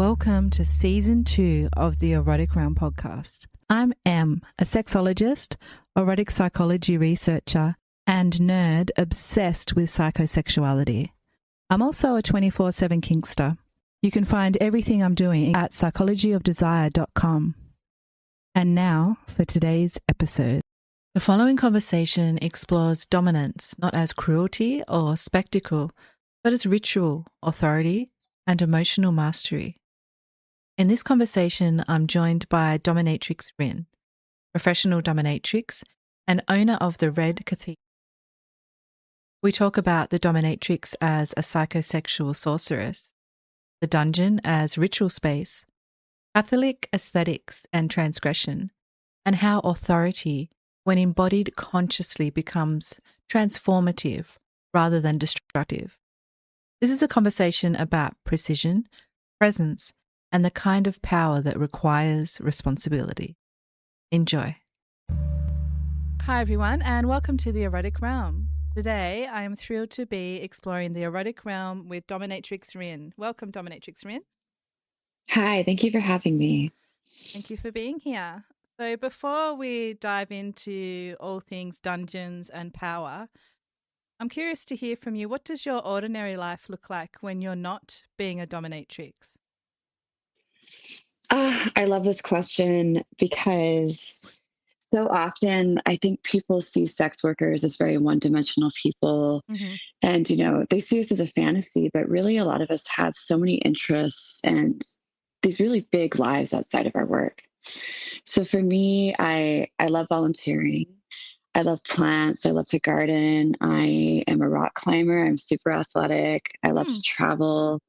Welcome to Season 2 of the Erotic Realm podcast. I'm Em, a sexologist, erotic psychology researcher, and nerd obsessed with psychosexuality. I'm also a 24/7 kinkster. You can find everything I'm doing at psychologyofdesire.com. And now for today's episode. The following conversation explores dominance not as cruelty or spectacle, but as ritual, authority, and emotional mastery. In this conversation, I'm joined by Dominatrix Rin, professional dominatrix and owner of the Red Cathedral. We talk about the dominatrix as a psychosexual sorceress, the dungeon as ritual space, Catholic aesthetics and transgression, and how authority, when embodied consciously, becomes transformative rather than destructive. This is a conversation about precision, presence, and the kind of power that requires responsibility. Enjoy. Hi everyone, and welcome to the Erotic Realm. Today I am thrilled to be exploring the erotic realm with Dominatrix Rin. Welcome, Dominatrix Rin. Hi, thank you for having me. Thank you for being here. So before we dive into all things dungeons and power, I'm curious to hear from you. What does your ordinary life look like when you're not being a dominatrix? I love this question because so often I think people see sex workers as very one-dimensional people. And, they see us as a fantasy, but really a lot of us have so many interests and these really big lives outside of our work. So for me, I love volunteering. I love plants. I love to garden. I am a rock climber. I'm super athletic. I love to travel.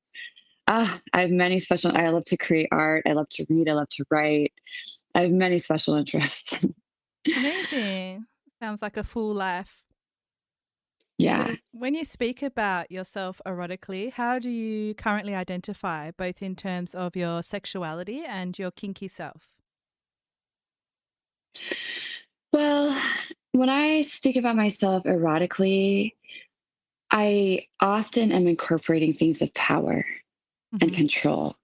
I have many special, I love to create art. I love to read. I love to write. I have many special interests. Amazing. Sounds like a full life. Yeah. So when you speak about yourself erotically, how do you currently identify, both in terms of your sexuality and your kinky self? Well, when I speak about myself erotically, I often am incorporating themes of power and control.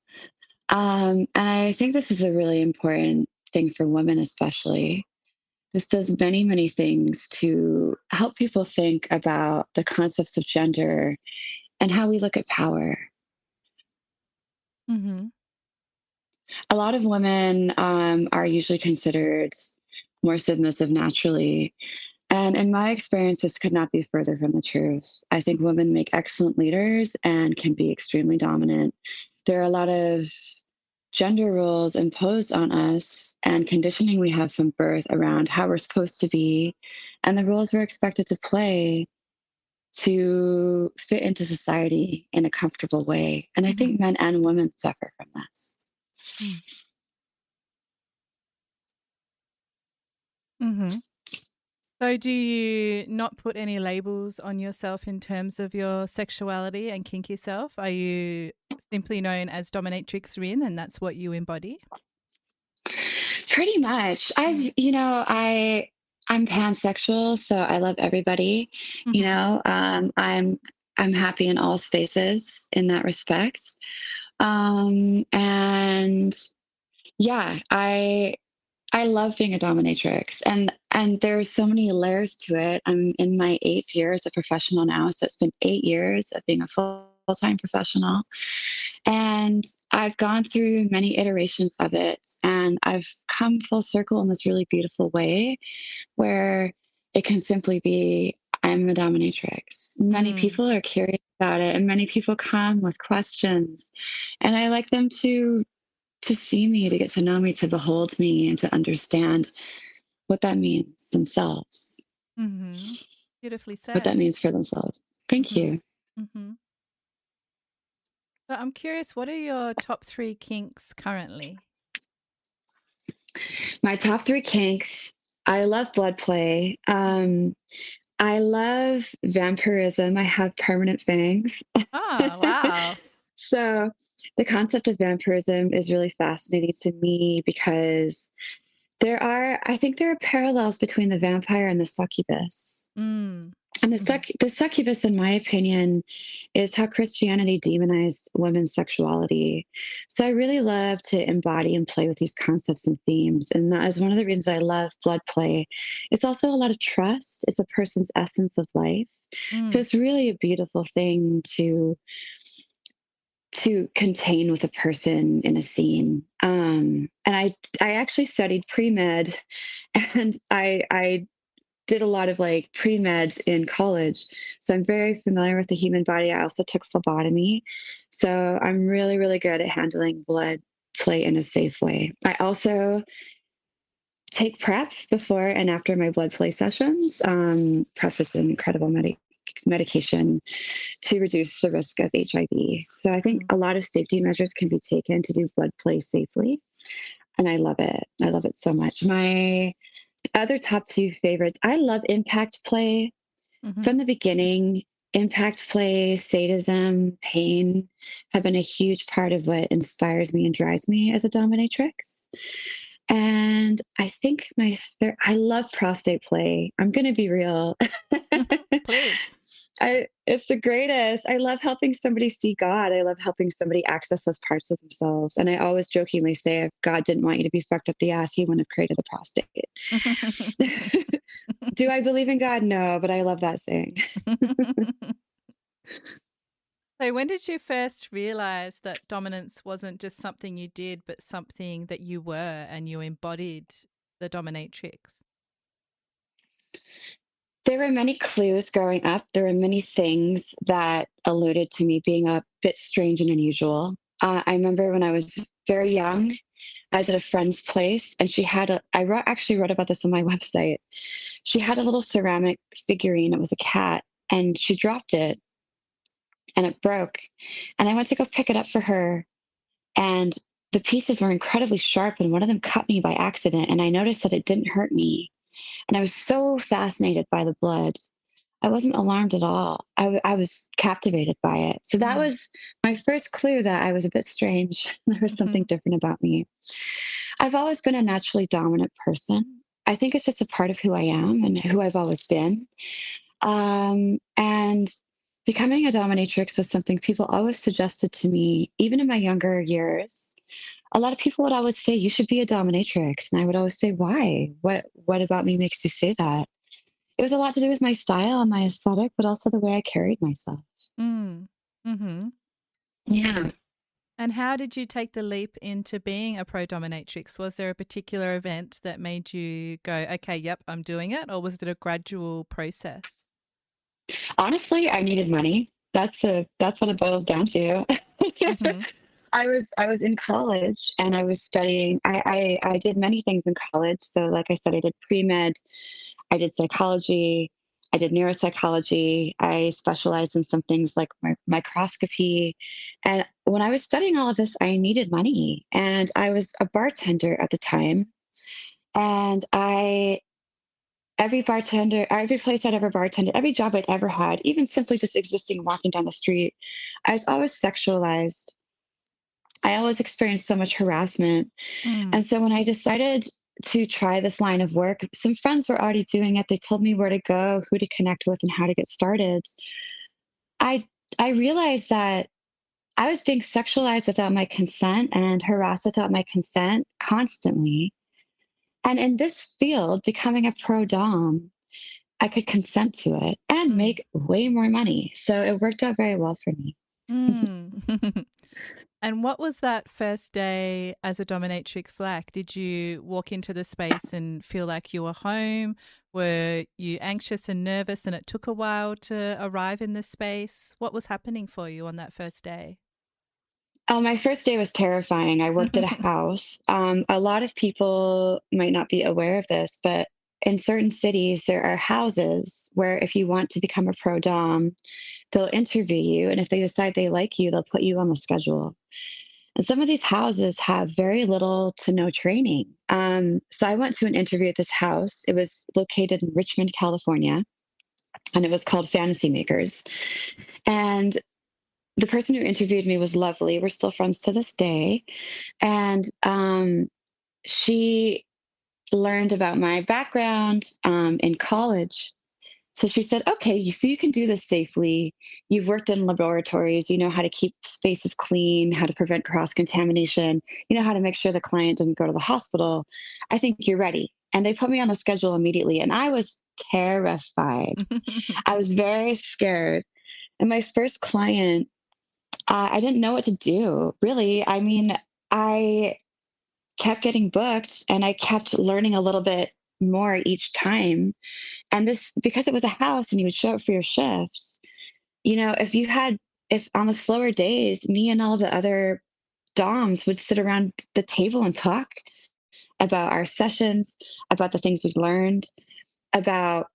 And I think this is a really important thing for women, especially. This does many, many things to help people think about the concepts of gender and how we look at power. Mm-hmm. A lot of women are usually considered more submissive naturally. And in my experience, this could not be further from the truth. I think women make excellent leaders and can be extremely dominant. There are a lot of gender roles imposed on us and conditioning we have from birth around how we're supposed to be and the roles we're expected to play to fit into society in a comfortable way. And I think men and women suffer from this. Mm-hmm. So do you not put any labels on yourself in terms of your sexuality and kinky self? Are you simply known as Dominatrix Rin and that's what you embody? Pretty much. I'm pansexual, so I love everybody. I'm happy in all spaces in that respect. And yeah, I love being a dominatrix, and there's so many layers to it. I'm in my 8th year as a professional now, so it's been 8 years of being a full-time professional, and I've gone through many iterations of it, and I've come full circle in this really beautiful way, where it can simply be I'm a dominatrix. Many people are curious about it, and many people come with questions, and I like them to see me, to get to know me, to behold me, and to understand what that means themselves, Beautifully said. what that means for themselves. Thank you. So I'm curious, what are your top 3 kinks currently? My top 3 kinks, I love blood play. I love vampirism. I have permanent fangs. Oh, wow. So the concept of vampirism is really fascinating to me because I think there are parallels between the vampire and the succubus. And Mhm. the succubus, in my opinion, is how Christianity demonized women's sexuality. So I really love to embody and play with these concepts and themes. And that is one of the reasons I love blood play. It's also a lot of trust. It's a person's essence of life. So Mm. it's really a beautiful thing to contain with a person in a scene. And I actually studied pre-med, and I did a lot of like pre-meds in college. So I'm very familiar with the human body. I also took phlebotomy. So I'm really, really good at handling blood play in a safe way. I also take PrEP before and after my blood play sessions. PrEP is an incredible medication to reduce the risk of HIV. So I think Mm. a lot of safety measures can be taken to do blood play safely. And I love it. I love it so much. My other top two favorites, I love impact play. Mhm. From the beginning, impact play, sadism, pain have been a huge part of what inspires me and drives me as a dominatrix. And I think my third, I love prostate play. I'm going to be real. Please. It's the greatest. I love helping somebody see God. I love helping somebody access those parts of themselves. And I always jokingly say, if God didn't want you to be fucked up the ass, he wouldn't have created the prostate. Do I believe in God? No, but I love that saying. So when did you first realize that dominance wasn't just something you did, but something that you were and you embodied the dominatrix? There were many clues growing up. There were many things that alluded to me being a bit strange and unusual. I remember when I was very young, I was at a friend's place, and she had actually wrote about this on my website. She had a little ceramic figurine. It was a cat, and she dropped it, and it broke. And I went to go pick it up for her, and the pieces were incredibly sharp, and one of them cut me by accident. And I noticed that it didn't hurt me. And I was so fascinated by the blood. I wasn't alarmed at all. I was captivated by it. So that Mm. was my first clue that I was a bit strange. There was something different about me. I've always been a naturally dominant person. I think it's just a part of who I am and who I've always been. And becoming a dominatrix was something people always suggested to me, even in my younger years. A lot of people would always say, "You should be a dominatrix." And I would always say, "Why? What about me makes you say that?" It was a lot to do with my style and my aesthetic, but also the way I carried myself. Mm. Mhm. Yeah. And how did you take the leap into being a pro dominatrix? Was there a particular event that made you go, okay, yep, I'm doing it? Or was it a gradual process? Honestly, I needed money. That's what it boils down to. Mm-hmm. I was in college and I was studying. I did many things in college. So like I said, I did pre-med, I did psychology, I did neuropsychology. I specialized in some things like microscopy. And when I was studying all of this, I needed money. And I was a bartender at the time. And every place I'd ever bartended, every job I'd ever had, even simply just existing and walking down the street, I was always sexualized. I always experienced so much harassment. Mm. And so when I decided to try this line of work, some friends were already doing it. They told me where to go, who to connect with, and how to get started. I I realized that I was being sexualized without my consent and harassed without my consent constantly. And in this field, becoming a pro dom, I could consent to it and Mm. make way more money. So it worked out very well for me. Mm. And what was that first day as a dominatrix like? Did you walk into the space and feel like you were home? Were you anxious and nervous and it took a while to arrive in the space? What was happening for you on that first day? My first day was terrifying. I worked at a house. A lot of people might not be aware of this, but in certain cities, there are houses where if you want to become a pro dom, they'll interview you. And if they decide they like you, they'll put you on the schedule. And some of these houses have very little to no training. So I went to an interview at this house. It was located in Richmond, California, and it was called Fantasy Makers. And the person who interviewed me was lovely. We're still friends to this day. And she learned about my background in college. So she said, okay, so you can do this safely. You've worked in laboratories, you know how to keep spaces clean, how to prevent cross contamination, you know how to make sure the client doesn't go to the hospital. I think you're ready. And they put me on the schedule immediately. And I was terrified. I was very scared. And my first client, I didn't know what to do, really. I mean, I kept getting booked and I kept learning a little bit more each time. And this, because it was a house and you would show up for your shifts, you know, if on the slower days, me and all the other DOMs would sit around the table and talk about our sessions, about the things we've learned, about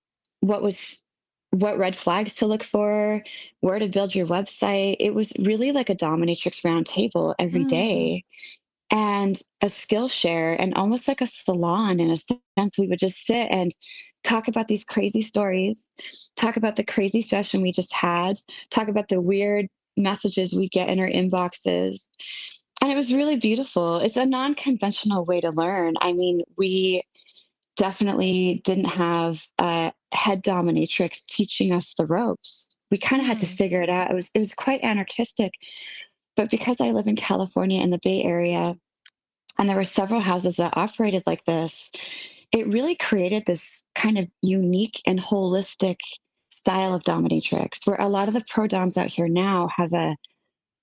what was what red flags to look for, where to build your website. It was really like a dominatrix round table every Mm. day and a skill share and almost like a salon in a sense. We would just sit and talk about these crazy stories, talk about the crazy session we just had, talk about the weird messages we get in our inboxes. And it was really beautiful. It's a non-conventional way to learn. I mean, we definitely didn't have a head dominatrix teaching us the ropes. We kind of had to Mm. figure it out. It was quite anarchistic, but because I live in California in the Bay Area, and there were several houses that operated like this, it really created this kind of unique and holistic style of dominatrix, where a lot of the pro doms out here now have a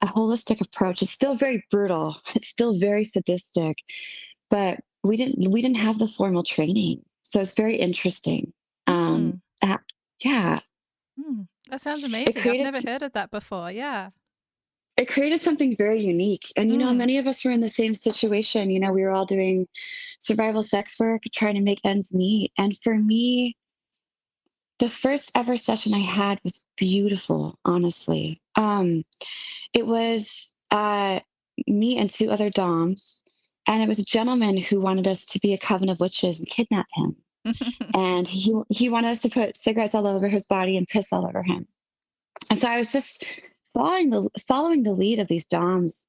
holistic approach. It's still very brutal. It's still very sadistic, but we didn't have the formal training. So it's very interesting. Mm. Uh, yeah, Mm. That sounds it amazing. I've created never heard of that before. Yeah. it created something very unique. And you know, Mm. many of us were in the same situation. You know, we were all doing survival sex work, trying to make ends meet. And for me, the first ever session I had was beautiful, honestly. It was me and two other DOMs, and it was a gentleman who wanted us to be a coven of witches and kidnap him. And he wanted us to put cigarettes all over his body and piss all over him. And so I was just following the lead of these DOMs,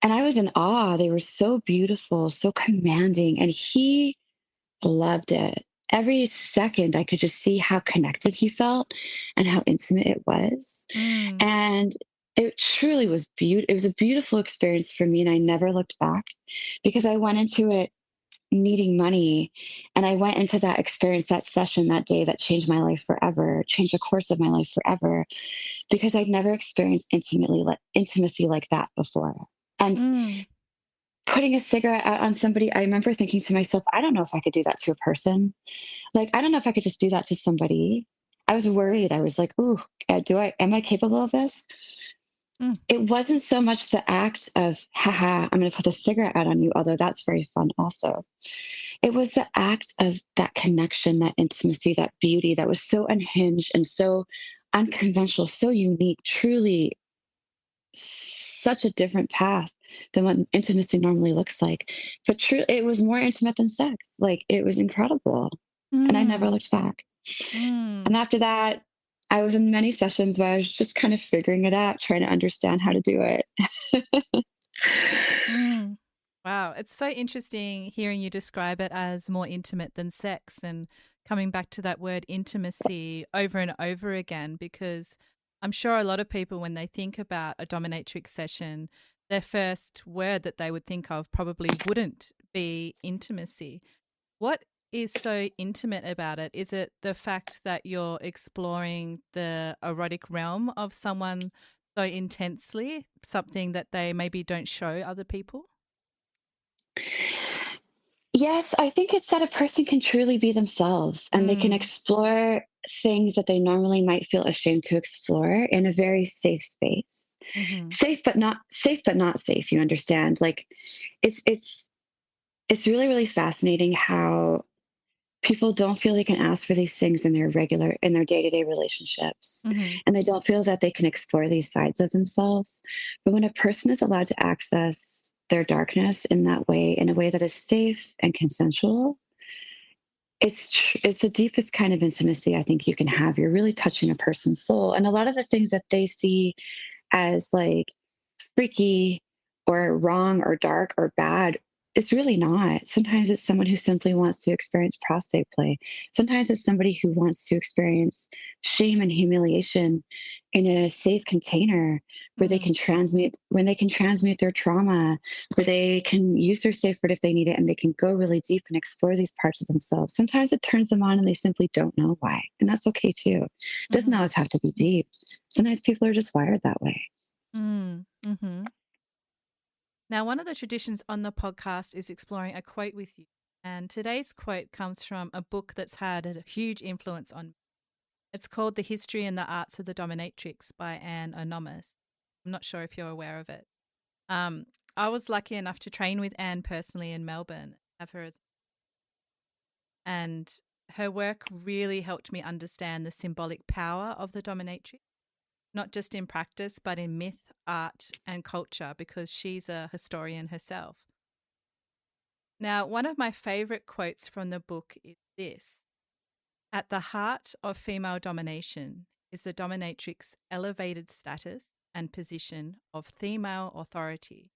and I was in awe. They were so beautiful, so commanding, and he loved it. Every second, I could just see how connected he felt and how intimate it was. Mm. And it truly was beautiful. It was a beautiful experience for me, and I never looked back because I went into it needing money. And I went into that experience, that session that day that changed my life forever, changed the course of my life forever, because I'd never experienced intimacy like that before. And Mm. putting a cigarette out on somebody, I remember thinking to myself, I don't know if I could do that to a person. Like, I don't know if I could just do that to somebody. I was worried. I was like, ooh, am I capable of this? Mm. It wasn't so much the act of, haha, I'm going to put the cigarette out on you, although that's very fun also. It was the act of that connection, that intimacy, that beauty that was so unhinged and so unconventional, so unique, truly such a different path than what intimacy normally looks like. But true, it was more intimate than sex. Like it was incredible. And I never Mm. looked back. Mm. And after that, I was in many sessions where I was just kind of figuring it out, trying to understand how to do it. Mm. Wow, it's so interesting hearing you describe it as more intimate than sex and coming back to that word intimacy over and over again, because I'm sure a lot of people, when they think about a dominatrix session, their first word that they would think of probably wouldn't be intimacy. What is so intimate about it? Is it the fact that you're exploring the erotic realm of someone so intensely, something that they maybe don't show other people? Yes, I think it's that a person can truly be themselves and they can Mm. explore things that they normally might feel ashamed to explore in a very safe space. Mhm. Safe but not safe, you understand? Like it's it's it's really, really fascinating how people don't feel they can ask for these things in their day-to-day relationships. Mhm. And they don't feel that they can explore these sides of themselves. But when a person is allowed to access their darkness in that way, in a way that is safe and consensual, it's the deepest kind of intimacy I think you can have. You're really touching a person's soul. And a lot of the things that they see as like freaky or wrong or dark or bad it's really not. Sometimes it's someone who simply wants to experience prostate play. Sometimes it's somebody who wants to experience shame and humiliation in a safe container where they Mm, can transmute when they can transmute their trauma, where they can use their safe word if they need it, and they can go really deep and explore these parts of themselves. Sometimes it turns them on and they simply don't know why. And that's okay too. It doesn't mhm, always have to be deep. Sometimes people are just wired that way. mhm. Now, one of the traditions on the podcast is exploring a quote with you. And today's quote comes from a book that's had a huge influence on me. It's called The History and the Arts of the Dominatrix by Anne Onomus. I'm not sure if you're aware of it. Um, I was lucky enough to train with Anne personally in Melbourne, have her as, and her work really helped me understand the symbolic power of the dominatrix, not just in practice, but in myth, art, and culture, because she's a historian herself. Now, one of my favorite quotes from the book is this: at the heart of female domination is the dominatrix elevated status and position of female authority.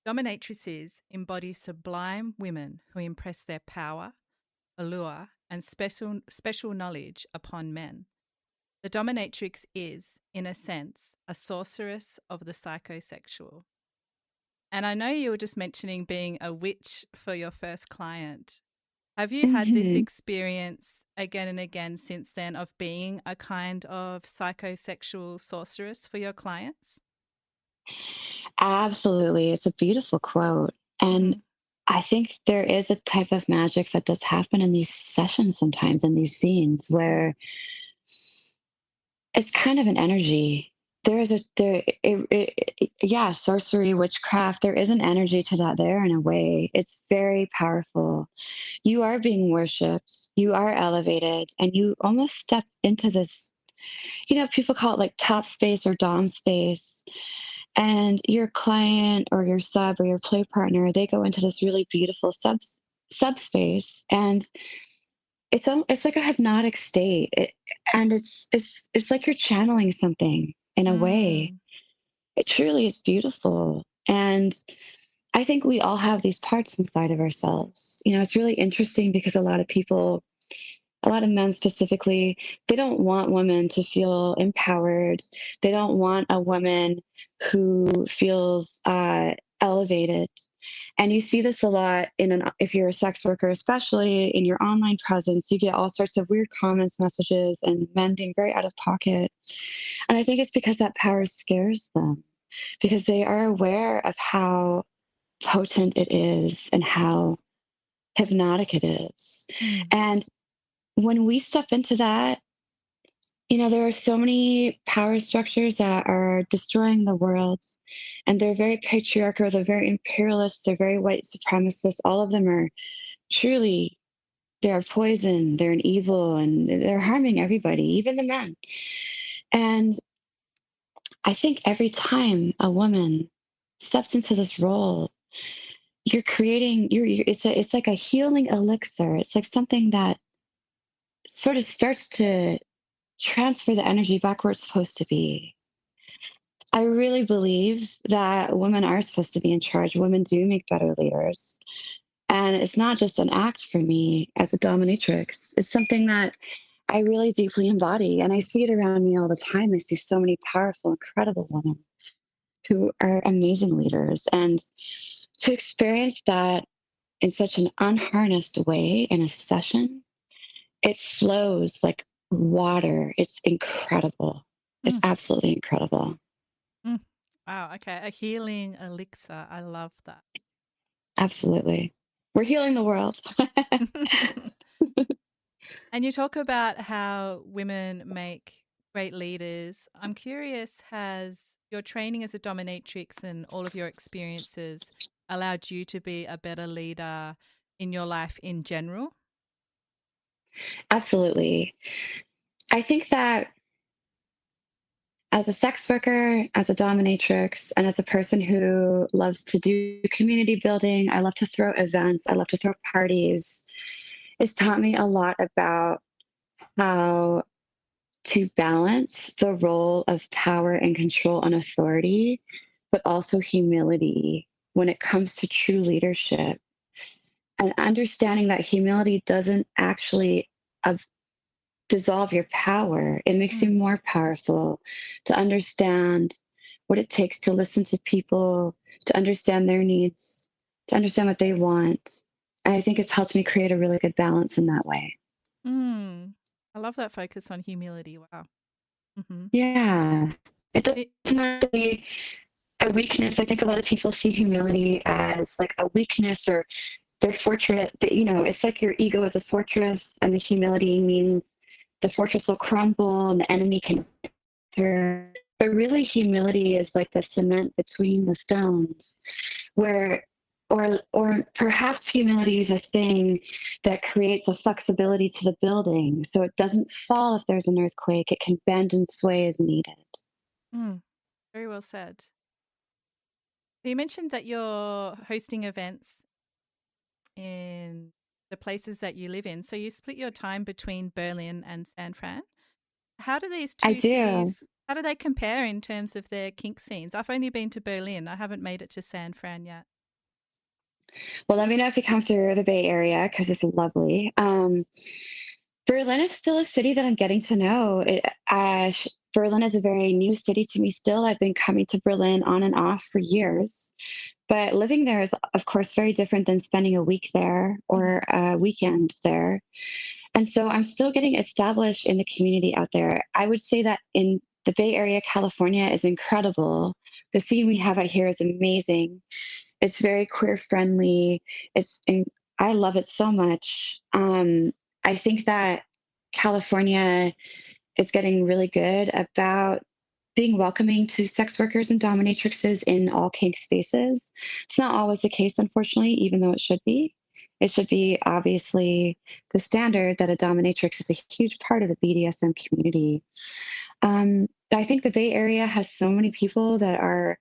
Dominatrices embody sublime women who impress their power, allure, and special knowledge upon men. The dominatrix is, in a sense, a sorceress of the psychosexual. And I know you were just mentioning being a witch for your first client. Have you had this Mhm. experience again and again since then of being a kind of psychosexual sorceress for your clients? Absolutely. It's a beautiful quote. And Hmm. I think there is a type of magic that does happen in these sessions sometimes, in these scenes, Mm. where it's kind of an energy. There is a there yeah, sorcery, witchcraft, there is an energy to that there in a way. It's very powerful. You are being worshipped, you are elevated, and you almost step into this, people call it like top space or dom space. And your client or your sub or your play partner, they go into this really beautiful subspace, and it's like a hypnotic state. And it's like you're channeling something in a way. Mm. It truly is beautiful. And I think we all have these parts inside of ourselves. It's really interesting because a lot of men specifically, they don't want women to feel empowered. They don't want a woman who feels elevated. And you see this a lot if you're a sex worker, especially in your online presence, you get all sorts of weird comments, messages, and men being very out of pocket. And I think it's because that power scares them because they are aware of how potent it is and how hypnotic it is. Mm. And when we step into that, there are so many power structures that are destroying the world, and they're very patriarchal, they're very imperialist, they're very white supremacist. All of them are truly, they're poison, they're an evil, and they're harming everybody, even the men. And I think every time a woman steps into this role, you're creating, it's like a healing elixir. It's like something that sort of starts to transfer the energy back where it's supposed to be. I really believe that women are supposed to be in charge. Women do make better leaders. And it's not just an act for me as a dominatrix. It's something that I really deeply embody. And I see it around me all the time. I see so many powerful, incredible women who are amazing leaders. And to experience that in such an unharnessed way in a session, it flows like water. It's incredible. It's Mm. absolutely incredible. Mm. Wow. Okay. A healing elixir. I love that. Absolutely. We're healing the world. And you talk about how women make great leaders. I'm curious, has your training as a dominatrix and all of your experiences allowed you to be a better leader in your life in general? Absolutely. I think that as a sex worker, as a dominatrix, and as a person who loves to do community building, I love to throw events, I love to throw parties. It's taught me a lot about how to balance the role of power and control and authority, but also humility. when it comes to true leadership, and understanding that humility doesn't actually dissolve your power. It makes you more powerful to understand what it takes to listen to people, to understand their needs, to understand what they want. And I think it's helped me create a really good balance in that way. I love that focus on humility. Wow. Yeah. It's not really a weakness. I think a lot of people see humility as like a weakness or their fortress. It's like your ego is a fortress, and the humility means the fortress will crumble and the enemy can enter. But really, humility is like the cement between the stones, where, or perhaps humility is a thing that creates a flexibility to the building, so it doesn't fall if there's an earthquake. It can bend and sway as needed. Very well said. You mentioned that you're hosting events in the places that you live in. So you split your time between Berlin and San Fran. How do these I two do. cities, how do they compare in terms of their kink scenes? I've only been to Berlin. I haven't made it to San Fran yet. Well, let me know if you come through the Bay Area, because it's lovely. Berlin is still a city that I'm getting to know. Berlin is a very new city to me still. I've been coming to Berlin on and off for years. But living there is, of course, very different than spending a week there or a weekend there. And so I'm still getting established in the community out there. I would say that in the Bay Area, California is incredible. The scene we have out here is amazing. It's very queer friendly. I love it so much. I think that California is getting really good about being welcoming to sex workers and dominatrixes in all kink spaces. It's not always the case, unfortunately, even though it should be. It should be obviously the standard that a dominatrix is a huge part of the BDSM community. I think the Bay Area has so many people that are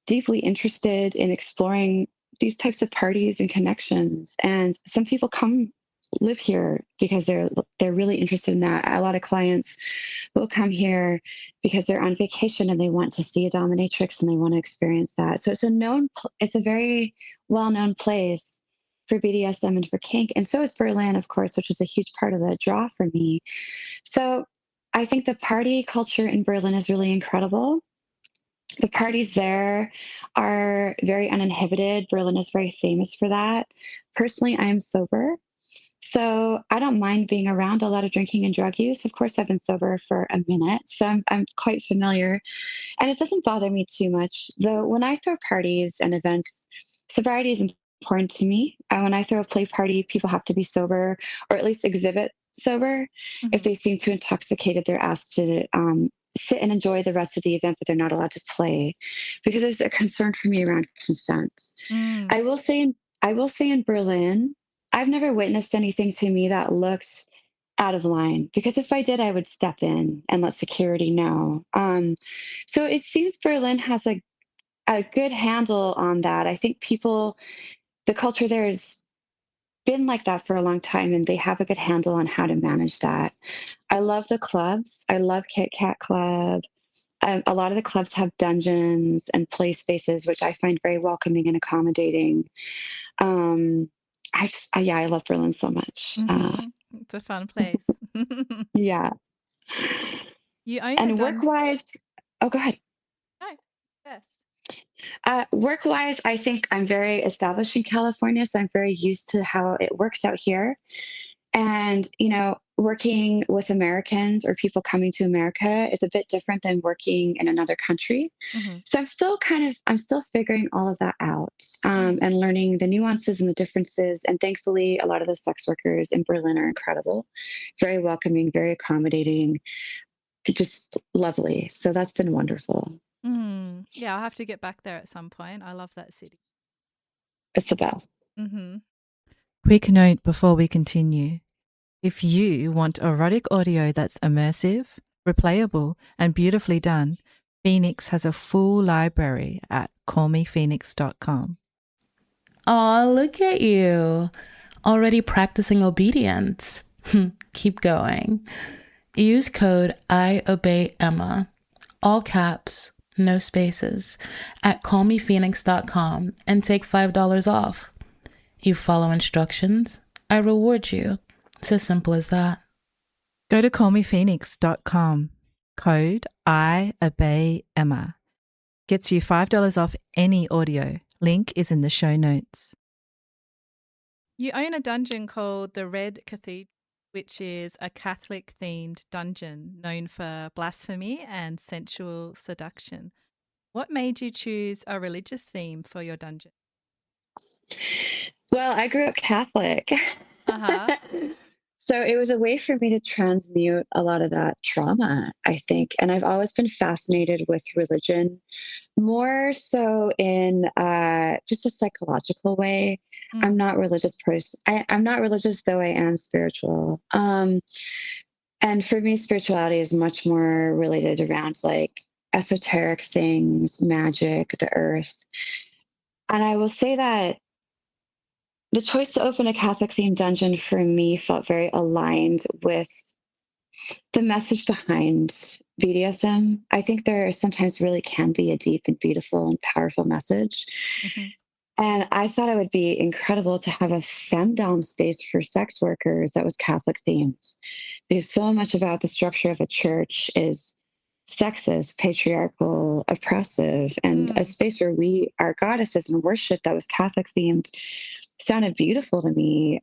deeply interested in exploring these types of parties and connections. And some people come live here because they're really interested in that. A lot of clients will come here because they're on vacation and they want to see a dominatrix and they want to experience that. So it's a very well-known place for BDSM and for kink. And so is Berlin, of course, which is a huge part of the draw for me. So I think the party culture in Berlin is really incredible. The parties there are very uninhibited. Berlin is very famous for that. Personally, I am sober, so I don't mind being around a lot of drinking and drug use. Of course, I've been sober for a minute, so I'm quite familiar, and it doesn't bother me too much. Though when I throw parties and events, sobriety is important to me. When I throw a play party, people have to be sober or at least exhibit sober. If they seem too intoxicated, they're asked to sit and enjoy the rest of the event, but they're not allowed to play, because there's a concern for me around consent. I will say in Berlin, I've never witnessed anything to me that looked out of line, because if I did, I would step in and let security know. So it seems Berlin has a good handle on that. I think the culture there has been like that for a long time, and they have a good handle on how to manage that. I love the clubs. I love Kit Kat Club. A lot of the clubs have dungeons and play spaces, which I find very welcoming and accommodating. I love Berlin so much. It's a fun place. Yeah. You own And work-wise, oh, go ahead. No, yes. Work-wise, I think I'm very established in California, so I'm very used to how it works out here. And, working with Americans or people coming to America is a bit different than working in another country. So I'm still figuring all of that out, and learning the nuances and the differences. And thankfully, a lot of the sex workers in Berlin are incredible, very welcoming, very accommodating, just lovely. So that's been wonderful. Yeah, I'll have to get back there at some point. I love that city. It's the best. Quick note before we continue. If you want erotic audio that's immersive, replayable, and beautifully done, Phoenix has a full library at callmephoenix.com. Oh, look at you. Already practicing obedience. Keep going. Use code IOBEYEMMA, all caps, no spaces, at callmephoenix.com and take $5 off. You follow instructions, I reward you. It's as simple as that. Go to callmephoenix.com. Code I obey Emma. Gets you $5 off any audio. Link is in the show notes. You own a dungeon called the Red Cathedral, which is a Catholic-themed dungeon known for blasphemy and sensual seduction. What made you choose a religious theme for your dungeon? Well, I grew up Catholic. Uh-huh. So it was a way for me to transmute a lot of that trauma, I think. And I've always been fascinated with religion, more so in just a psychological way. I'm not religious person. I'm not religious, though I am spiritual. And for me, spirituality is much more related around like esoteric things, magic, the earth. And I will say that the choice to open a Catholic themed dungeon for me felt very aligned with the message behind BDSM. I think there sometimes really can be a deep and beautiful and powerful message. Mm-hmm. And I thought it would be incredible to have a femdom space for sex workers that was Catholic themed, because so much about the structure of the church is sexist, patriarchal, oppressive, and a space where we are goddesses and worship that was Catholic themed sounded beautiful to me.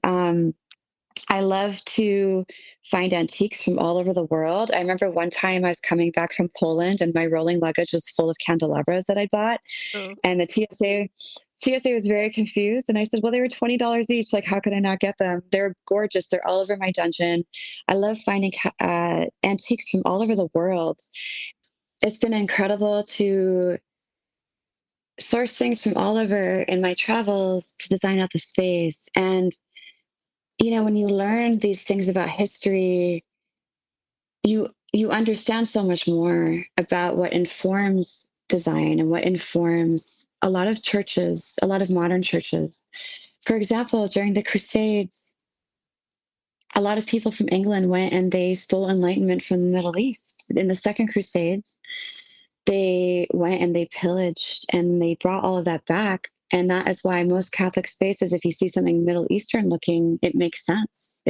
I love to find antiques from all over the world. I remember one time I was coming back from Poland and my rolling luggage was full of candelabras that I bought. Oh. And the TSA was very confused. And I said, well, they were $20 each. Like, how could I not get them? They're gorgeous. They're all over my dungeon. I love finding antiques from all over the world. It's been incredible to source things from all over in my travels to design out the space. And when you learn these things about history, you understand so much more about what informs design and what informs a lot of churches, a lot of modern churches. For example, during the Crusades, a lot of people from England went and they stole enlightenment from the Middle East. In the Second Crusades, they went and they pillaged and they brought all of that back. And that is why most Catholic spaces, if you see something Middle Eastern looking, it makes sense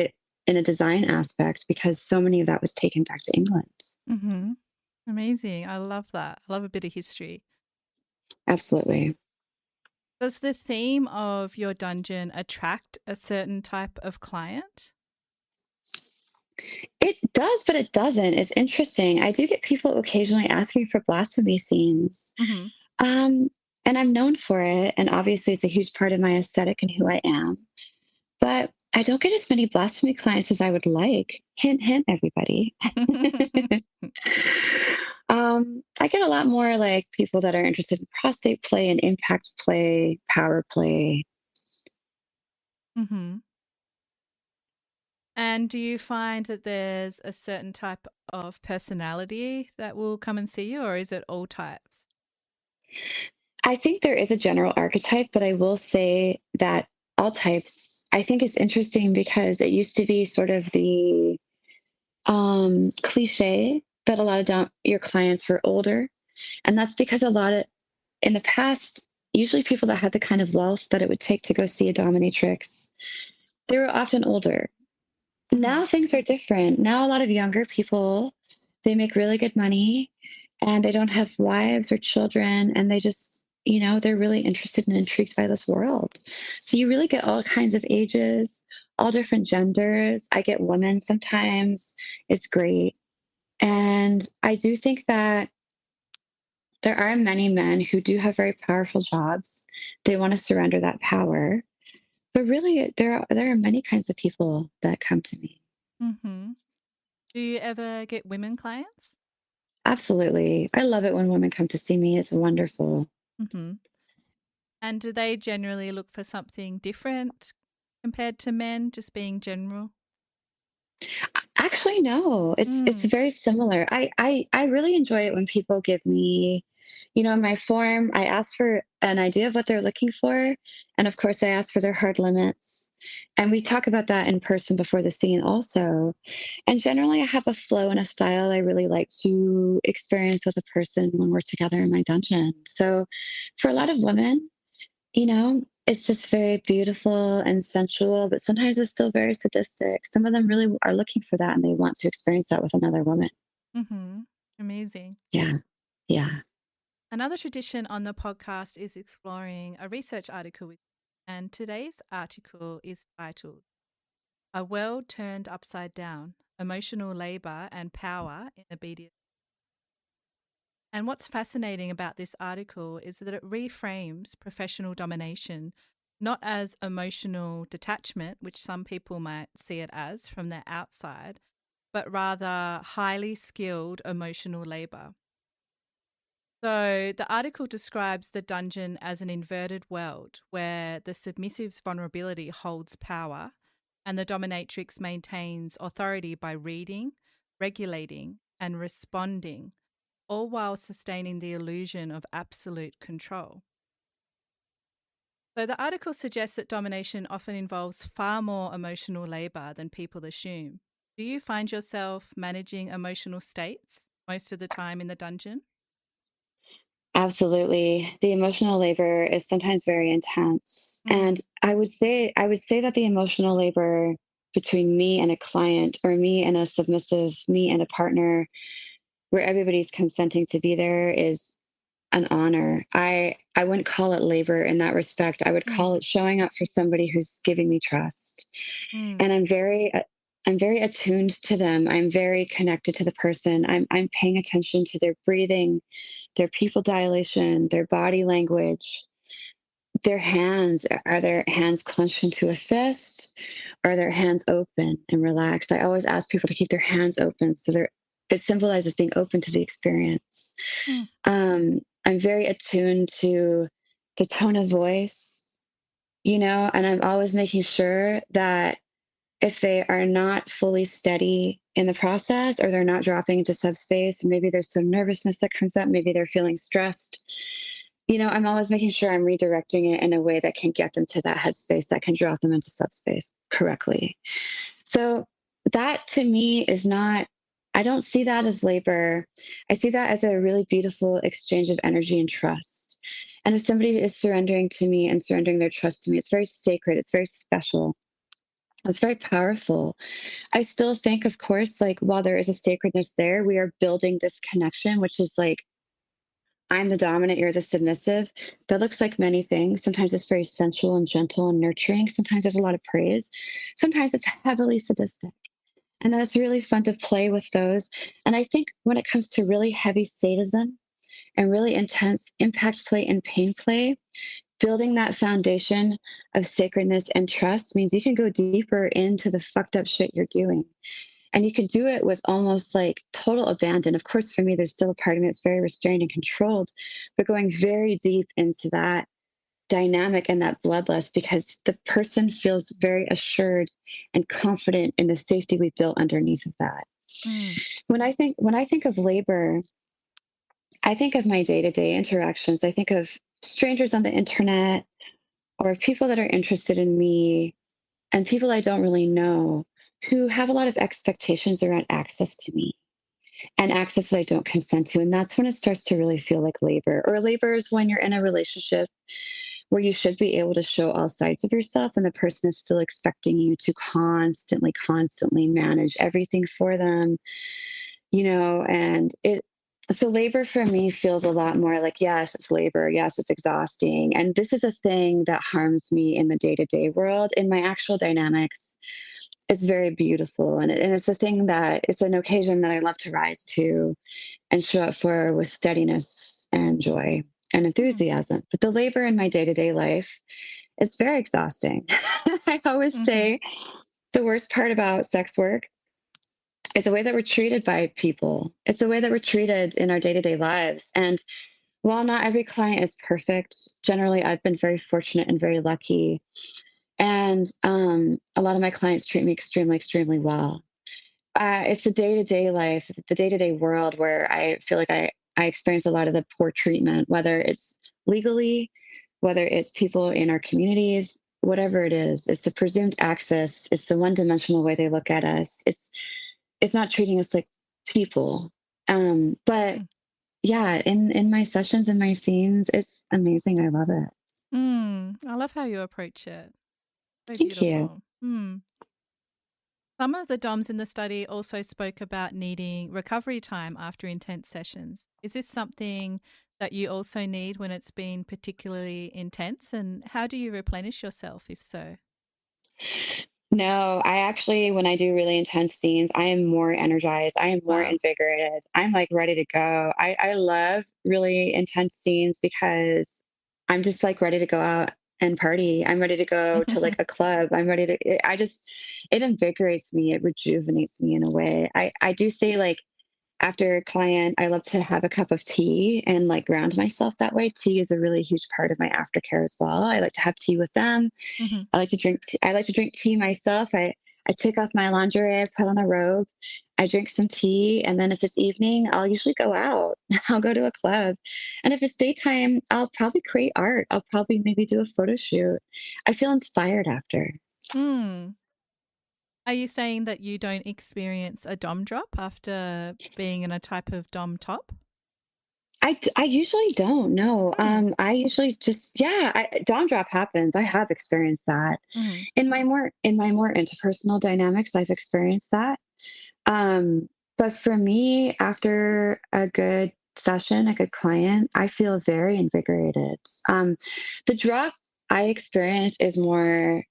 in a design aspect, because so many of that was taken back to England. Mm-hmm. Amazing. I love that. I love a bit of history. Absolutely. Does the theme of your dungeon attract a certain type of client? It does, but it doesn't. It's interesting. I do get people occasionally asking for blasphemy scenes. Mm-hmm. And I'm known for it. And obviously, it's a huge part of my aesthetic and who I am. But I don't get as many blasphemy clients as I would like. Hint, hint, everybody. I get a lot more like people that are interested in prostate play and impact play, power play. Mm-hmm. And do you find that there's a certain type of personality that will come and see you, or is it all types? I think there is a general archetype, but I will say that all types, I think it's interesting because it used to be sort of the cliche that a lot of your clients were older. And that's because in the past, usually people that had the kind of wealth that it would take to go see a dominatrix, they were often older. Now things are different. Now a lot of younger people, they make really good money and they don't have wives or children, and they just, they're really interested and intrigued by this world. So you really get all kinds of ages, all different genders. I get women sometimes. It's great. And I do think that there are many men who do have very powerful jobs. They want to surrender that power. But really, there are many kinds of people that come to me. Mm-hmm. Do you ever get women clients? Absolutely. I love it when women come to see me. It's wonderful. Mm-hmm. And do they generally look for something different compared to men, just being general? Actually, no. It's very similar. I really enjoy it when people give me In my form, I ask for an idea of what they're looking for. And of course, I ask for their hard limits. And we talk about that in person before the scene also. And generally, I have a flow and a style I really like to experience with a person when we're together in my dungeon. So for a lot of women, it's just very beautiful and sensual, but sometimes it's still very sadistic. Some of them really are looking for that and they want to experience that with another woman. Mm-hmm. Amazing. Yeah. Yeah. Another tradition on the podcast is exploring a research article with you, and today's article is titled A World Turned Upside Down, Emotional Labor and Power in the BDSM. And what's fascinating about this article is that it reframes professional domination not as emotional detachment, which some people might see it as from their outside, but rather highly skilled emotional labor. So the article describes the dungeon as an inverted world where the submissive's vulnerability holds power and the dominatrix maintains authority by reading, regulating, and responding, all while sustaining the illusion of absolute control. So the article suggests that domination often involves far more emotional labor than people assume. Do you find yourself managing emotional states most of the time in the dungeon? Absolutely. The emotional labor is sometimes very intense. Mm, And I would say that the emotional labor between me and a client or me and a submissive, me and a partner where everybody's consenting to be there is an honor. I wouldn't call it labor in that respect. I would mm, call it showing up for somebody who's giving me trust. mm, And I'm very attuned to them. I'm very connected to the person. I'm paying attention to their breathing, their pupil dilation, their body language, their hands. Are their hands clenched into a fist? Or are their hands open and relaxed? I always ask people to keep their hands open so it symbolizes being open to the experience. mm, I'm very attuned to the tone of voice, and I'm always making sure that if they are not fully steady in the process or they're not dropping into subspace, maybe there's some nervousness that comes up, maybe they're feeling stressed. I'm always making sure I'm redirecting it in a way that can get them to that headspace that can drop them into subspace correctly. So that to me is not, I don't see that as labor. I see that as a really beautiful exchange of energy and trust. And if somebody is surrendering to me and surrendering their trust to me, it's very sacred, it's very special. It's very powerful. I still think, of course, like while there is a sacredness there, we are building this connection, which is like, I'm the dominant, you're the submissive. That looks like many things. Sometimes it's very sensual and gentle and nurturing. Sometimes there's a lot of praise. Sometimes it's heavily sadistic. And that's really fun to play with those. And I think when it comes to really heavy sadism and really intense impact play and pain play, building that foundation of sacredness and trust means you can go deeper into the fucked up shit you're doing. And you can do it with almost like total abandon. Of course, for me, there's still a part of me that's very restrained and controlled, but going very deep into that dynamic and that bloodlust because the person feels very assured and confident in the safety we built underneath of that. mm, When I think of labor, I think of my day-to-day interactions. I think of strangers on the internet or people that are interested in me and people I don't really know who have a lot of expectations around access to me and access that I don't consent to. And that's when it starts to really feel like labor. Or labor is when you're in a relationship where you should be able to show all sides of yourself and the person is still expecting you to constantly manage everything for them, and so labor for me feels a lot more like, yes, it's labor. Yes, it's exhausting. And this is a thing that harms me in the day-to-day world. In my actual dynamics, it's very beautiful. And it's a thing that it's an occasion that I love to rise to and show up for with steadiness and joy and mm, enthusiasm. But the labor in my day-to-day life is very exhausting. I always mhm, say the worst part about sex work is the way that we're treated by people. It's the way that we're treated in our day-to-day lives. And while not every client is perfect, generally I've been very fortunate and very lucky. And a lot of my clients treat me extremely well. It's the day-to-day life, the day-to-day world where I feel like I experience a lot of the poor treatment, whether it's legally, whether it's people in our communities, whatever it is. It's the presumed access. It's the one-dimensional way they look at us. It's not treating us like people. But yeah, in my sessions and my scenes, it's amazing. I love it. I love how you approach it. So Thank you. beautiful. Some of the DOMs in the study also spoke about needing recovery time after intense sessions. Is this something that you also need when it's been particularly intense? And how do you replenish yourself if so? No, I actually, when I do really intense scenes, I am more energized. I am more Wow. invigorated. I'm like ready to go. I love really intense scenes because I'm just like ready to go out and party. I'm ready to go to like a club. I'm ready to, I just, it invigorates me. It rejuvenates me in a way. I do say like, after a client, I love to have a cup of tea and like ground myself that way. Tea is a really huge part of my aftercare as well. I like to have tea with them. Mhm. I like to drink tea. I like to drink tea myself. I take off my lingerie, I put on a robe, I drink some tea, and then if it's evening, I'll usually go out. I'll go to a club. And if it's daytime, I'll probably create art. I'll probably maybe do a photo shoot. I feel inspired after. Mm. Are you saying that you don't experience a DOM drop after being in a type of DOM top? I usually don't know. Mm. I usually just, yeah, dawn drop happens. I have experienced that Mhm. in my more interpersonal dynamics. I've experienced that. But for me, after a good session, a good client, I feel very invigorated. The drop I experience is more,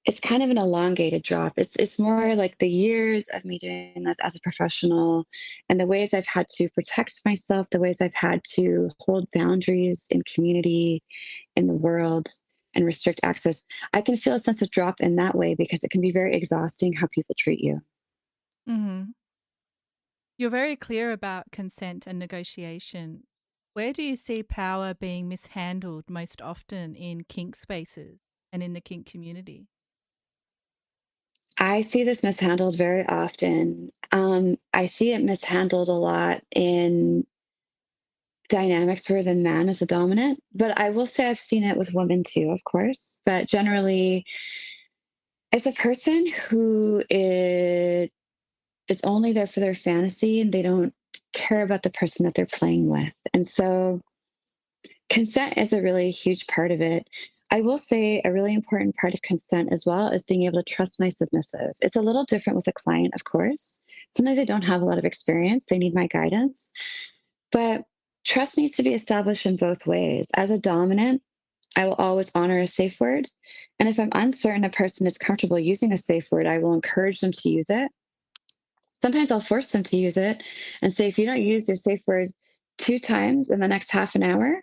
it's kind of an elongated drop. It's more like the years of me doing this as a professional and the ways I've had to protect myself, the ways I've had to hold boundaries in community, in the world, and restrict access. I can feel a sense of drop in that way because it can be very exhausting how people treat you. Mhm. You're very clear about consent and negotiation. Where do you see power being mishandled most often in kink spaces and in the kink community? I see this mishandled very often. I see it mishandled a lot in dynamics where the man is the dominant, but I will say I've seen it with women too, of course. But generally, it's a person who is only there for their fantasy and they don't care about the person that they're playing with. And so consent is a really huge part of it. I will say a really important part of consent as well is being able to trust my submissive. It's a little different with a client, of course. Sometimes they don't have a lot of experience, they need my guidance. But trust needs to be established in both ways. As a dominant, I will always honor a safe word. And if I'm uncertain a person is comfortable using a safe word, I will encourage them to use it. Sometimes I'll force them to use it and say, if you don't use your safe word 2 times in the next half an hour,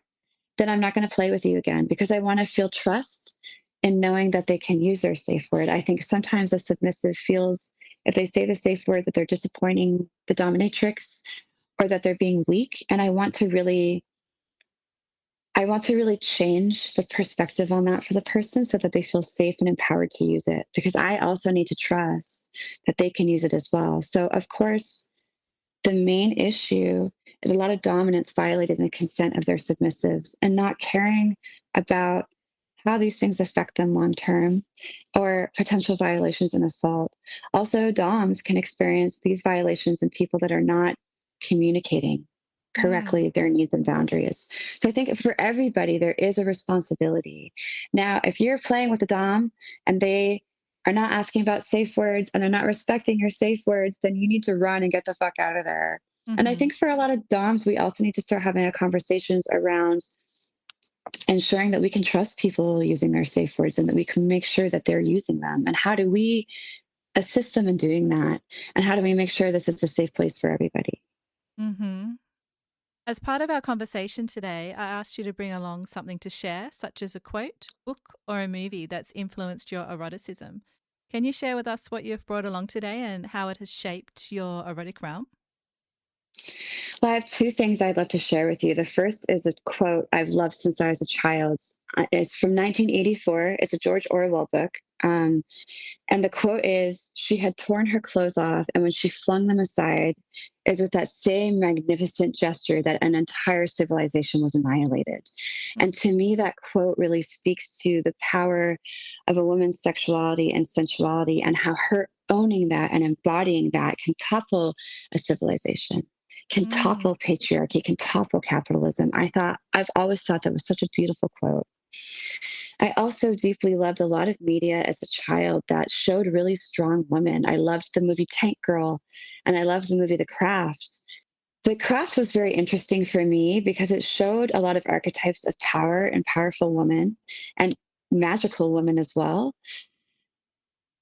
then I'm not going to play with you again because I want to feel trust in knowing that they can use their safe word. I think sometimes a submissive feels if they say the safe word that they're disappointing the dominatrix or that they're being weak. And I want to really change the perspective on that for the person so that they feel safe and empowered to use it because I also need to trust that they can use it as well. So of course, the main issue is a lot of dominance violating the consent of their submissives and not caring about how these things affect them long term or potential violations and assault. Also, DOMs can experience these violations in people that are not communicating Mm. correctly their needs and boundaries. So I think for everybody, there is a responsibility. Now, if you're playing with a DOM and they are not asking about safe words and they're not respecting your safe words, then you need to run and get the fuck out of there. And I Mhm. think for a lot of DOMs, we also need to start having conversations around ensuring that we can trust people using their safe words and that we can make sure that they're using them. And how do we assist them in doing that? And how do we make sure this is a safe place for everybody? Mhm. As part of our conversation today, I asked you to bring along something to share, such as a quote, book, or a movie that's influenced your eroticism. Can you share with us what you've brought along today and how it has shaped your erotic realm? Well, I have two things I'd love to share with you. The first is a quote I've loved since I was a child. It's from 1984. It's a George Orwell book. And the quote is, she had torn her clothes off, and when she flung them aside, it was with that same magnificent gesture that an entire civilization was annihilated. And to me, that quote really speaks to the power of a woman's sexuality and sensuality, and how her owning that and embodying that can topple a civilization, can topple patriarchy, can topple capitalism. I've always thought that was such a beautiful quote. I also deeply loved a lot of media as a child that showed really strong women. I loved the movie Tank Girl, and I loved the movie The Craft. The Craft was very interesting for me because it showed a lot of archetypes of power and powerful women and magical women as well.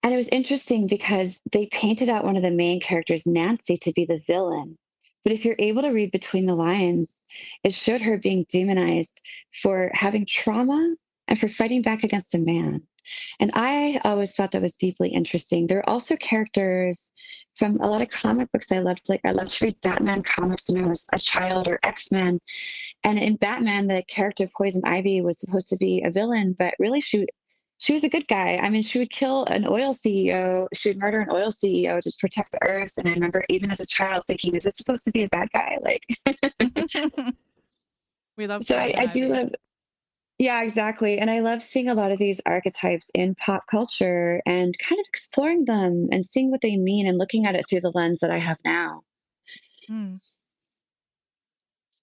And it was interesting because they painted out one of the main characters, Nancy, to be the villain. But if you're able to read between the lines, it showed her being demonized for having trauma and for fighting back against a man. And I always thought that was deeply interesting. There are also characters from a lot of comic books I loved. Like, I loved to read Batman comics when I was a child, or X-Men. And in Batman, the character Poison Ivy was supposed to be a villain, but really she was a good guy. I mean, she would kill an oil CEO. She would murder an oil CEO to protect the earth. And I remember even as a child thinking, is this supposed to be a bad guy? Like, We love so Poison I do Ivy. love, yeah, exactly. And I love seeing a lot of these archetypes in pop culture and kind of exploring them and seeing what they mean and looking at it through the lens that I have now. Mm.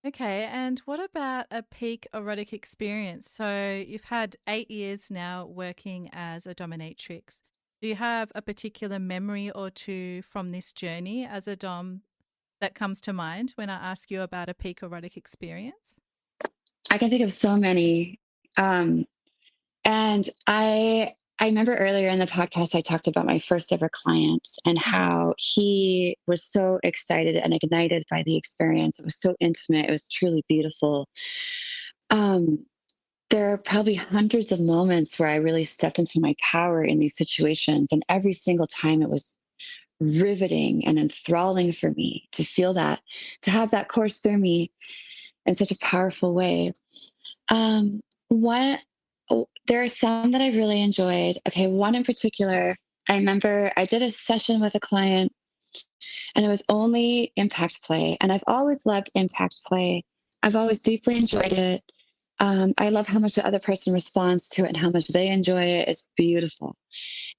Okay, and what about a peak erotic experience? So you've had 8 years now working as a dominatrix. Do you have a particular memory or two from this journey as a dom that comes to mind when I ask you about a peak erotic experience? I can think of so many. Um, And I remember earlier in the podcast, I talked about my first ever client and how he was so excited and ignited by the experience. It was so intimate. It was truly beautiful. Um, there are probably hundreds of moments where I really stepped into my power in these situations. And every single time it was riveting and enthralling for me to feel that, to have that course through me in such a powerful way. One, there are some that I really enjoyed. Okay, one in particular, I remember I did a session with a client, and it was only impact play. And I've always loved impact play. I've always deeply enjoyed it. I love how much the other person responds to it and how much they enjoy it. It's beautiful.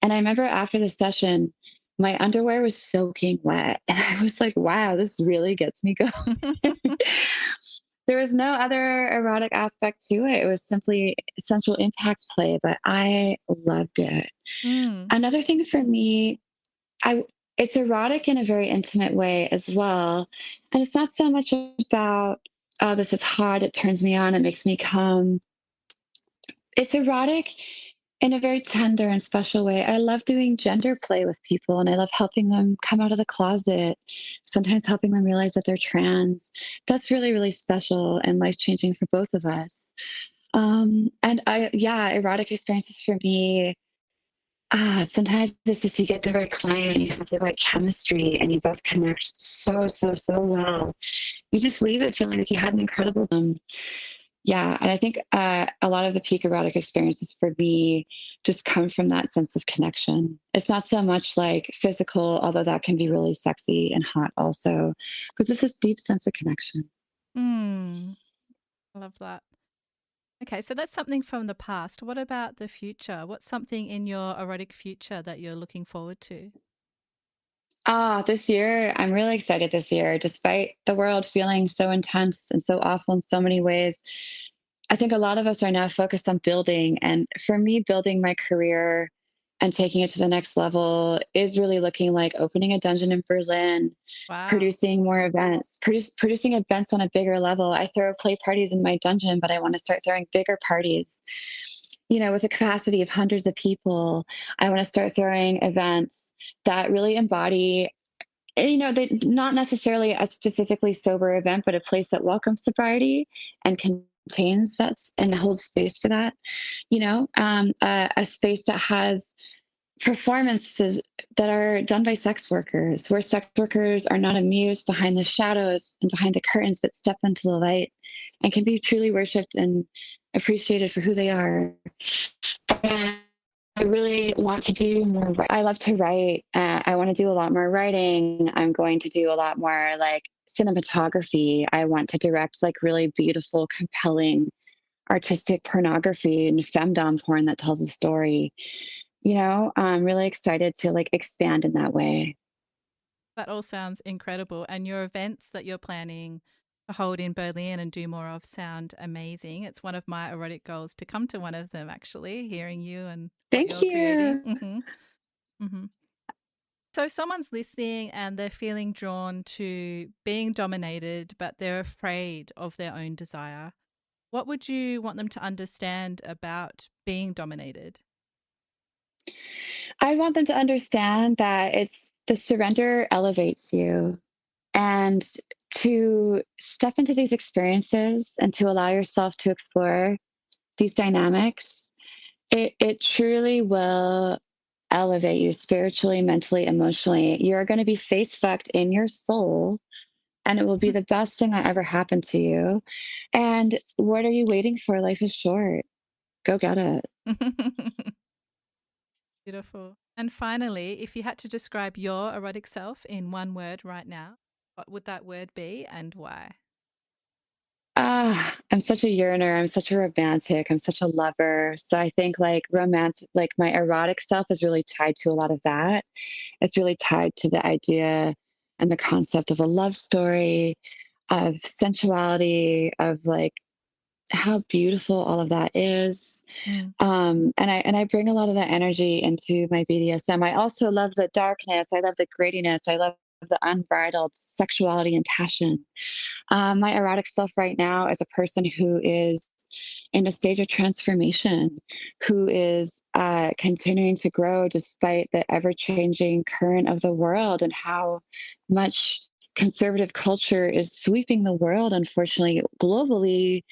And I remember after the session, my underwear was soaking wet. And I was like, wow, this really gets me going. There was no other erotic aspect to it. It was simply sensual impact play, but I loved it. Mm. Another thing for me, I it's erotic in a very intimate way as well. And it's not so much about, oh, this is hot, it turns me on, it makes me come. It's erotic in a very tender and special way. I love doing gender play with people, and I love helping them come out of the closet, sometimes helping them realize that they're trans. That's really, really special and life changing for both of us. Yeah, erotic experiences for me. Sometimes it's just you get the right client, you have the right chemistry, and you both connect so, so, so well. You just leave it feeling like you had an incredible yeah, and I think a lot of the peak erotic experiences for me just come from that sense of connection. It's not so much like physical, although that can be really sexy and hot also, but there's this deep sense of connection. Mm. I love that. Okay, so that's something from the past. What about the future? What's something in your erotic future that you're looking forward to? This year, I'm really excited this year, despite the world feeling so intense and so awful in so many ways. I think a lot of us are now focused on building. And for me, building my career and taking it to the next level is really looking like opening a dungeon in Berlin, Wow. producing more events, producing events on a bigger level. I throw play parties in my dungeon, but I want to start throwing bigger parties, with a capacity of hundreds of people. I want to start throwing events that really embody, they not necessarily a specifically sober event, but a place that welcomes sobriety and contains that and holds space for that. A space that has performances that are done by sex workers, where sex workers are not amused behind the shadows and behind the curtains, but step into the light and can be truly worshipped and appreciated for who they are. And really want to do more. I love to write. I want to do a lot more writing. I'm going to do a lot more like cinematography. I want to direct like really beautiful, compelling, artistic pornography and femdom porn that tells a story. I'm really excited to like expand in that way. That all sounds incredible. And your events that you're planning to hold in Berlin and do more of sound amazing. It's one of my erotic goals to come to one of them, actually, hearing you and what Thank you're creating. you. So if someone's listening and they're feeling drawn to being dominated, but they're afraid of their own desire, what would you want them to understand about being dominated? I want them to understand that it's the surrender elevates you, and to step into these experiences and to allow yourself to explore these dynamics, it truly will elevate you spiritually, mentally, emotionally. You're going to be face fucked in your soul, and it will be the best thing that ever happened to you. And what are you waiting for? Life is short. Go get it. Beautiful. And finally, if you had to describe your erotic self in one word right now, what would that word be and why? I'm such a yearner. I'm such a romantic. I'm such a lover. So I think like romance, like my erotic self is really tied to a lot of that. It's really tied to the idea and the concept of a love story, of sensuality, of like how beautiful all of that is. And I bring a lot of that energy into my BDSM. I also love the darkness. I love the grittiness. I love the unbridled sexuality and passion. My erotic self right now is a person who is in a stage of transformation, who is continuing to grow despite the ever changing current of the world and how much conservative culture is sweeping the world, unfortunately, globally.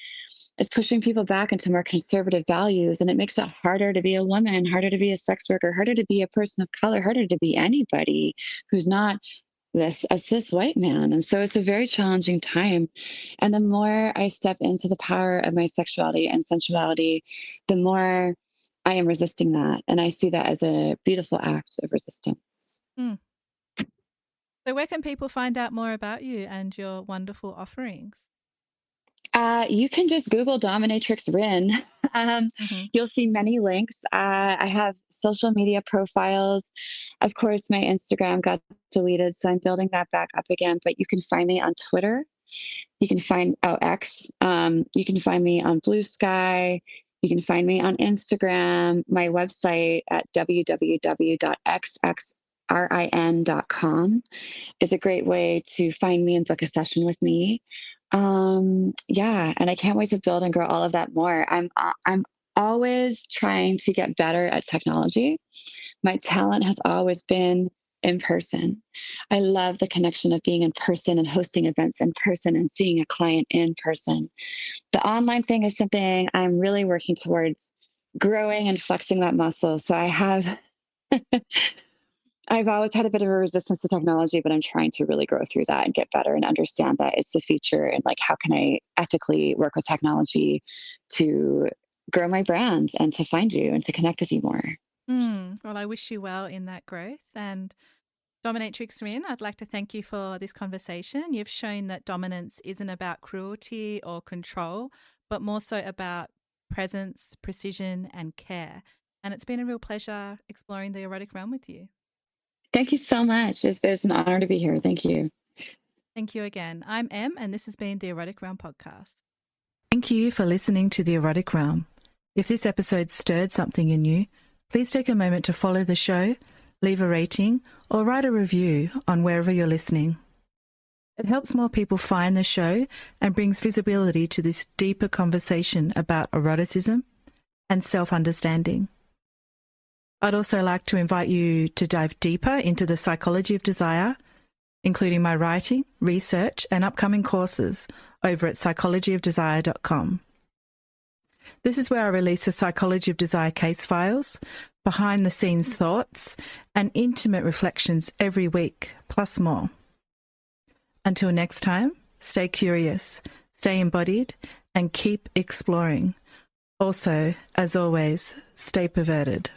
It's pushing people back into more conservative values, and it makes it harder to be a woman, harder to be a sex worker, harder to be a person of color, harder to be anybody who's not a cis white man. And so it's a very challenging time. And the more I step into the power of my sexuality and sensuality, the more I am resisting that. And I see that as a beautiful act of resistance. So where can people find out more about you and your wonderful offerings? You can just Google Dominatrix Rin. You'll see many links. I have social media profiles. Of course, my Instagram got deleted, so I'm building that back up again. But you can find me on Twitter. You can find X. You can find me on Blue Sky. You can find me on Instagram. My website at www.xxrin.com is a great way to find me and book a session with me. Yeah, and I can't wait to build and grow all of that more. I'm always trying to get better at technology. My talent has always been in person. I love the connection of being in person and hosting events in person and seeing a client in person. The online thing is something I'm really working towards growing and flexing that muscle. So I've always had a bit of a resistance to technology, but I'm trying to really grow through that and get better and understand that it's the future, and like, how can I ethically work with technology to grow my brand and to find you and to connect with you more. Well, I wish you well in that growth. And Dominatrix Rin, I'd like to thank you for this conversation. You've shown that dominance isn't about cruelty or control, but more so about presence, precision, and care. And it's been a real pleasure exploring the erotic realm with you. Thank you so much. It's an honor to be here. Thank you. Thank you again. I'm Em, and this has been the Erotic Realm podcast. Thank you for listening to the Erotic Realm. If this episode stirred something in you, please take a moment to follow the show, leave a rating, or write a review on wherever you're listening. It helps more people find the show and brings visibility to this deeper conversation about eroticism and self-understanding. I'd also like to invite you to dive deeper into the psychology of desire, including my writing, research, and upcoming courses over at psychologyofdesire.com. This is where I release the Psychology of Desire case files, behind-the-scenes thoughts, and intimate reflections every week, plus more. Until next time, stay curious, stay embodied, and keep exploring. Also, as always, stay perverted.